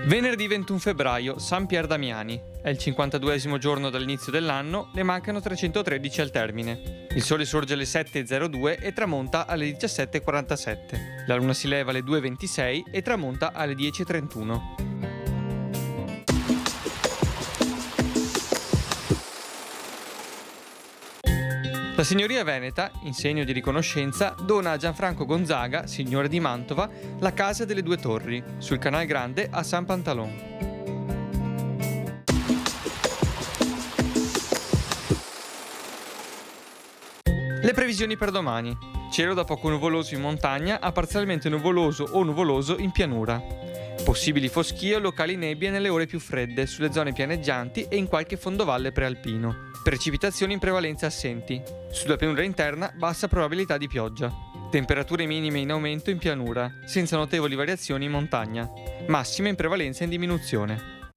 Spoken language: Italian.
Venerdì 21 febbraio, San Pier Damiani. È il 52esimo giorno dall'inizio dell'anno, ne mancano 313 al termine. Il sole sorge alle 7.02 e tramonta alle 17.47. La luna si leva alle 2.26 e tramonta alle 10.31. La Signoria Veneta, in segno di riconoscenza, dona a Gianfranco Gonzaga, signore di Mantova, la Casa delle Due Torri, sul Canal Grande a San Pantalon. Le previsioni per domani. Cielo da poco nuvoloso in montagna a parzialmente nuvoloso o nuvoloso in pianura. Possibili foschie o locali nebbie nelle ore più fredde sulle zone pianeggianti e in qualche fondovalle prealpino. Precipitazioni in prevalenza assenti. Sulla pianura interna bassa probabilità di pioggia. Temperature minime in aumento in pianura, senza notevoli variazioni in montagna. Massime in prevalenza in diminuzione.